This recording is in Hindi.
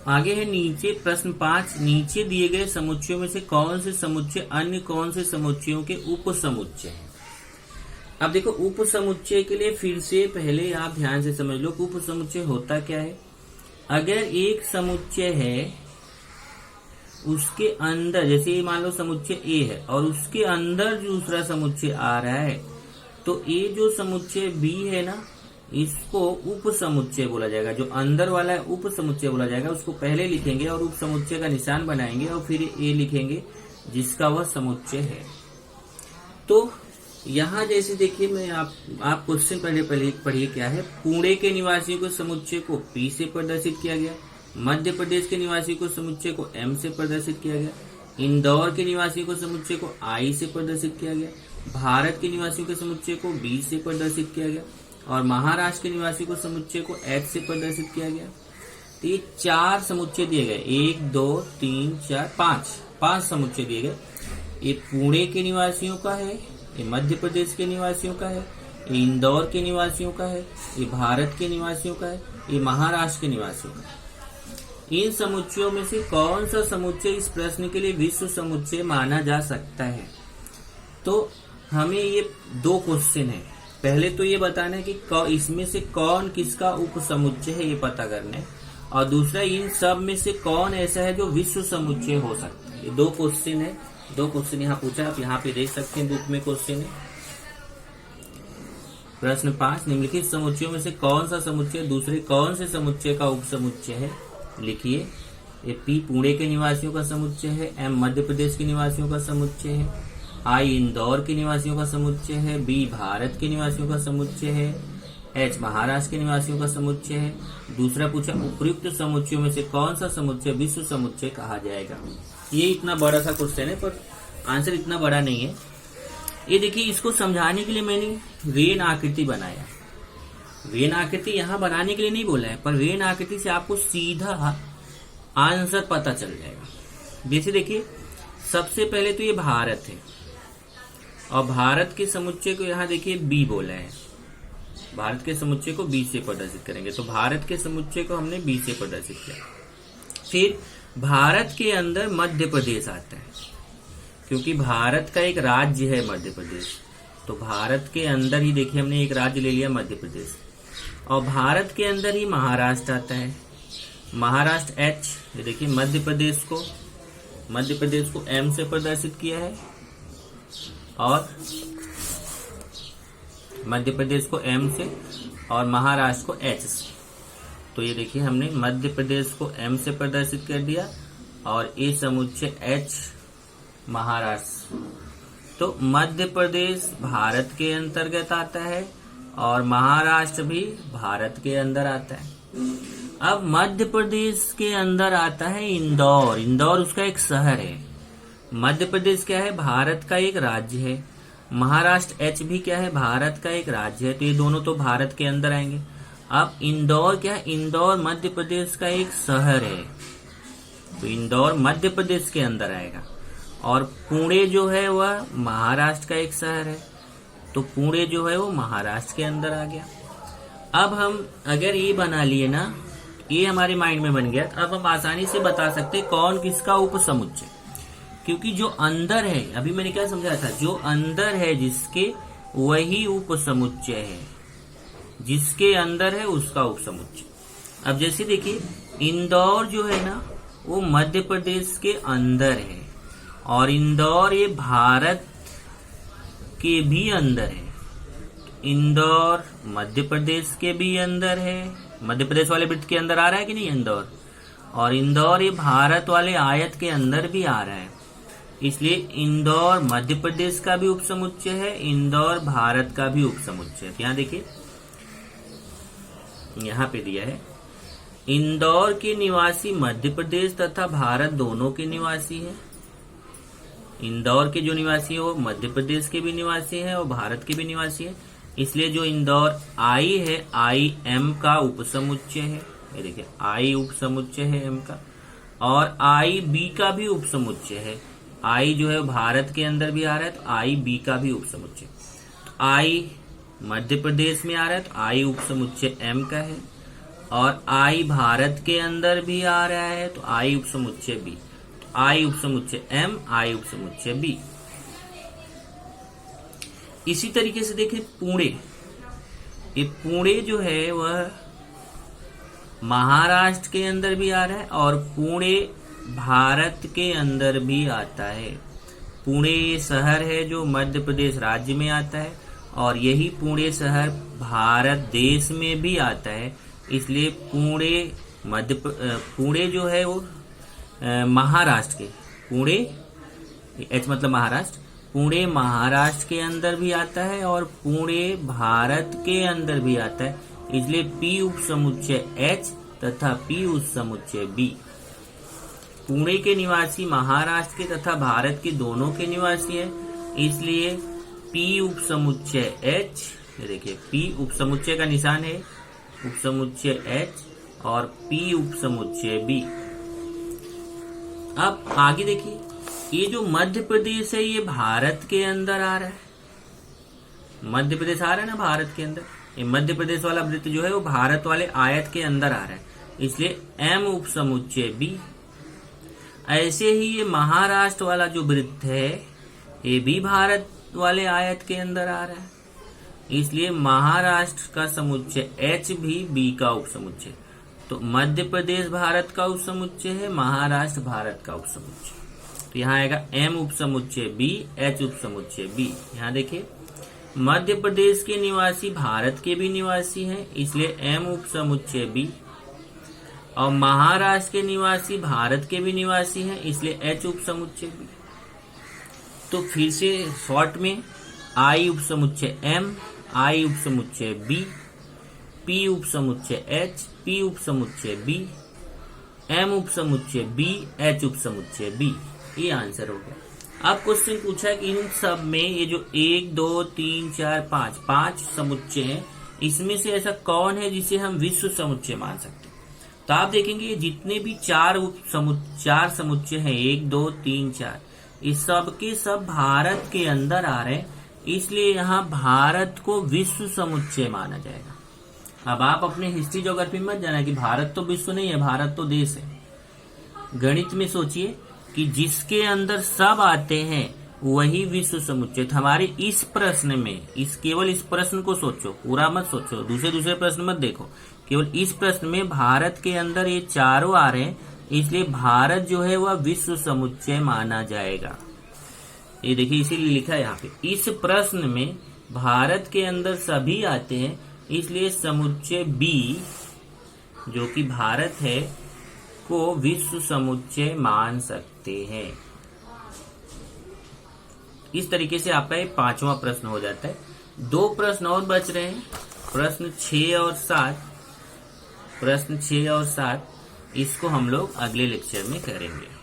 आगे है नीचे प्रश्न 5, नीचे दिए गए समुच्चयों में से कौन से समुच्चय अन्य कौन से समुच्चयों के उप समुच्चय हैं। अब देखो उप समुच्चय के लिए फिर से पहले आप ध्यान से समझ लो कि उप समुच्चय होता क्या है। अगर एक समुच्चय है उसके अंदर, जैसे मान लो समुच्चय ए है और उसके अंदर दूसरा समुच्चय आ रहा है, तो ये जो समुच्चय बी है ना, इसको उप समुच्चय बोला जाएगा। जो अंदर वाला है उप समुच्चय बोला जाएगा। उसको पहले लिखेंगे और उप समुच्चय का निशान बनाएंगे और फिर ए लिखेंगे जिसका वह समुच्चय है। तो यहाँ जैसे देखिए मैं आप क्वेश्चन पढ़िए क्या है। पुणे के निवासियों के समुच्चय को पी से प्रदर्शित किया गया। मध्य प्रदेश के निवासियों को समुच्चय को एम से प्रदर्शित किया गया। इंदौर के निवासियों को समुच्चय को आई से प्रदर्शित किया गया। भारत के निवासियों के समुच्चय को बी से प्रदर्शित किया गया और महाराष्ट्र के निवासियों को समुच्चय को एच से प्रदर्शित किया गया। तो ये 4 समुच्चय दिए गए, 1 2 3 4 5 समुच्चय दिए गए। ये पुणे के निवासियों का है, ये मध्य प्रदेश के निवासियों का है, ये इंदौर के निवासियों का है, ये भारत के निवासियों का है, ये महाराष्ट्र के निवासियों का है। इन समुच्चयों में से कौन सा समुच्चय इस प्रश्न के लिए विश्व समुच्चय माना जा सकता है। तो हमें ये 2 क्वेश्चन है। पहले तो ये बताना है कि इसमें से कौन किसका उप समुच्चय है, ये पता करना है। और दूसरा इन सब में से कौन ऐसा है जो विश्व समुच्चय हो सकता है। ये 2 क्वेश्चन है। 2 क्वेश्चन यहाँ पूछा, आप यहाँ पे देख सकते हैं बुक में क्वेश्चन है। प्रश्न 5, निम्नलिखित समुच्चयों में से कौन सा समुच्चय दूसरे कौन से समुच्चय का उप समुच्चय है। लिखिए। ये पी पुणे के निवासियों का समुच्चय है, एम मध्य प्रदेश के निवासियों का समुच्चय है, आई इंदौर के निवासियों का समुच्चय है, बी भारत के निवासियों का समुच्चय है, एच महाराष्ट्र के निवासियों का समुच्चय है। दूसरा पूछा उपयुक्त समुच्चयों में से कौन सा समुच्चय विश्व समुच्चय कहा जाएगा। ये इतना बड़ा सा क्वेश्चन है पर आंसर इतना बड़ा नहीं है। ये देखिए, इसको समझाने के लिए मैंने वेन आकृति बनाया। वेन आकृति यहाँ बनाने के लिए नहीं बोला है, पर वेन आकृति से आपको सीधा आंसर पता चल जाएगा। जैसे देखिए, सबसे पहले तो ये भारत है और भारत के समुच्चय को यहाँ देखिए बी बोला है। भारत के समुच्चय को बी से प्रदर्शित करेंगे, तो भारत के समुच्चय को हमने बी से प्रदर्शित किया। फिर भारत के अंदर मध्य प्रदेश आता है, क्योंकि भारत का एक राज्य है मध्य प्रदेश। तो भारत के अंदर ही देखिए हमने एक राज्य ले लिया मध्य प्रदेश, और भारत के अंदर ही महाराष्ट्र आता है। महाराष्ट्र एच, ये देखिए मध्य प्रदेश को एम से प्रदर्शित किया है और मध्य प्रदेश को एम से और महाराष्ट्र को एच से। तो ये देखिए हमने मध्य प्रदेश को एम से प्रदर्शित कर दिया और ये समुच्चय एच महाराष्ट्र। तो मध्य प्रदेश भारत के अंतर्गत आता है और महाराष्ट्र भी भारत के अंदर आता है। अब मध्य प्रदेश के अंदर आता है इंदौर। इंदौर उसका एक शहर है। मध्य प्रदेश क्या है, भारत का एक राज्य है। महाराष्ट्र एच भी क्या है, भारत का एक राज्य है। तो ये दोनों तो भारत के अंदर आएंगे। अब इंदौर क्या है, इंदौर मध्य प्रदेश का एक शहर है, तो इंदौर मध्य प्रदेश के अंदर आएगा। और पुणे जो है वह महाराष्ट्र का एक शहर है, तो पुणे जो है वो महाराष्ट्र के अंदर आ गया। अब हम अगर ये बना लिए ना, ये हमारे माइंड में बन गया, अब हम आसानी से बता सकते कौन किसका उप समुच्चय। क्योंकि जो अंदर है, अभी मैंने क्या समझाया था, जो अंदर है जिसके वही उप समुच्चय है, जिसके अंदर है उसका उप समुच्चय। अब जैसे देखिए, इंदौर जो है ना वो मध्य प्रदेश के अंदर है और इंदौर ये भारत के भी अंदर है। इंदौर मध्य प्रदेश के भी अंदर है, मध्य प्रदेश वाले वृत्त के अंदर आ रहा है कि नहीं इंदौर, और इंदौर ये भारत वाले आयत के अंदर भी आ रहा है। इसलिए इंदौर मध्य प्रदेश का भी उपसमुच्चय है, इंदौर भारत का भी उपसमुच्चय है। यहाँ देखिए, यहाँ पे दिया है इंदौर के निवासी मध्य प्रदेश तथा भारत दोनों के निवासी है। इंदौर के जो निवासी है वो मध्य प्रदेश के भी निवासी है और भारत के भी निवासी है। इसलिए जो इंदौर आई है, आई एम का उपसमुच्चय है। ये देखिए, आई उपसमुच्चय है एम का, और आई बी का भी उपसमुच्चय है। आई जो है भारत के अंदर भी आ रहा है, तो आई बी का भी उपसमुच्चय। तो आई मध्य प्रदेश में आ रहा है, तो आई उपसमुच्चय एम का है, और आई भारत के अंदर भी आ रहा है तो आई उपसमुच्चय बी, तो आई उपसमुच्चय एम, आई उपसमुच्चय बी। इसी तरीके से देखिए पुणे, ये पुणे जो है वह महाराष्ट्र के अंदर भी आ रहा है और पुणे भारत के अंदर भी आता है। पुणे ये शहर है जो मध्य प्रदेश राज्य में आता है और यही पुणे शहर भारत देश में भी आता है, इसलिए पुणे जो है वो महाराष्ट्र के, पुणे एच मतलब महाराष्ट्र, पुणे महाराष्ट्र के अंदर भी आता है और पुणे भारत के अंदर भी आता है, इसलिए पी उपसमुच्चय एच तथा पी उपसमुच्चय बी। पुणे के निवासी महाराष्ट्र के तथा भारत के दोनों के निवासी हैं, इसलिए पी उपसमुच्चय एच, ये देखिए पी उपसमुच्चय का निशान है, उपसमुच्चय एच और पी उपसमुच्चय बी। अब आगे देखिए, ये जो मध्य प्रदेश है ये भारत के अंदर आ रहा है, मध्य प्रदेश आ रहा है ना भारत के अंदर, ये मध्य प्रदेश वाला वृत्त जो है वो भारत वाले आयत के अंदर आ रहा है, इसलिए एम उपसमुच्चय बी। ऐसे ही ये महाराष्ट्र वाला जो वृत्त है ये भी भारत वाले आयत के अंदर आ रहा है, इसलिए महाराष्ट्र का समुच्चय एच भी बी का उपसमुच्चय। तो मध्य प्रदेश भारत का उपसमुच्चय है, महाराष्ट्र भारत का उपसमुच्चय, तो यहाँ आएगा एम उपसमुच्चय बी, एच उपसमुच्चय बी। यहाँ देखिए मध्य प्रदेश के निवासी भारत के भी निवासी हैं, इसलिए एम उपसमुच्चय बी, और महाराष्ट्र के निवासी भारत के भी निवासी हैं, इसलिए एच उपसमुच्चय बी। तो फिर से शॉर्ट में आई उपसमुच्चय एम, आई उपसमुच्चय बी, पी उपसमुच्चय एच, पी उपसमुच्चय बी, एम उपसमुच्चय बी, एच उपसमुच्चय बी। ये आंसर हो गया। अब क्वेश्चन पूछा है कि इन सब में ये जो 1 2 3 4 5 5 समुच्चय हैं, इसमें से ऐसा कौन है जिसे हम विश्व समुच्चय मान सकते हैं। तो आप देखेंगे ये जितने भी चार समुच्चय हैं, 1 2 3 4, इस सब के सब भारत के अंदर आ रहे हैं, इसलिए यहाँ भारत को विश्व समुच्चय माना जाएगा। अब आप अपने हिस्ट्री ज्योग्राफी में मत जाना कि भारत तो विश्व नहीं है, भारत तो देश है। गणित में सोचिए कि जिसके अंदर सब आते हैं वही विश्व समुच्चय। हमारे इस प्रश्न में केवल इस प्रश्न को सोचो, पूरा मत सोचो, दूसरे प्रश्न मत देखो, केवल इस प्रश्न में भारत के अंदर ये चारों आ रहे हैं, इसलिए भारत जो है वह विश्व समुच्चय माना जाएगा। ये देखिए इसीलिए लिखा है यहाँ पे, इस प्रश्न में भारत के अंदर सभी आते हैं, इसलिए समुच्चय बी जो कि भारत है को विश्व समुच्चय मान सकते हैं। इस तरीके से आपका ये 5वां प्रश्न हो जाता है। 2 प्रश्न और बच रहे हैं, प्रश्न 6 और 7। प्रश्न 6 और 7 इसको हम लोग अगले लेक्चर में करेंगे।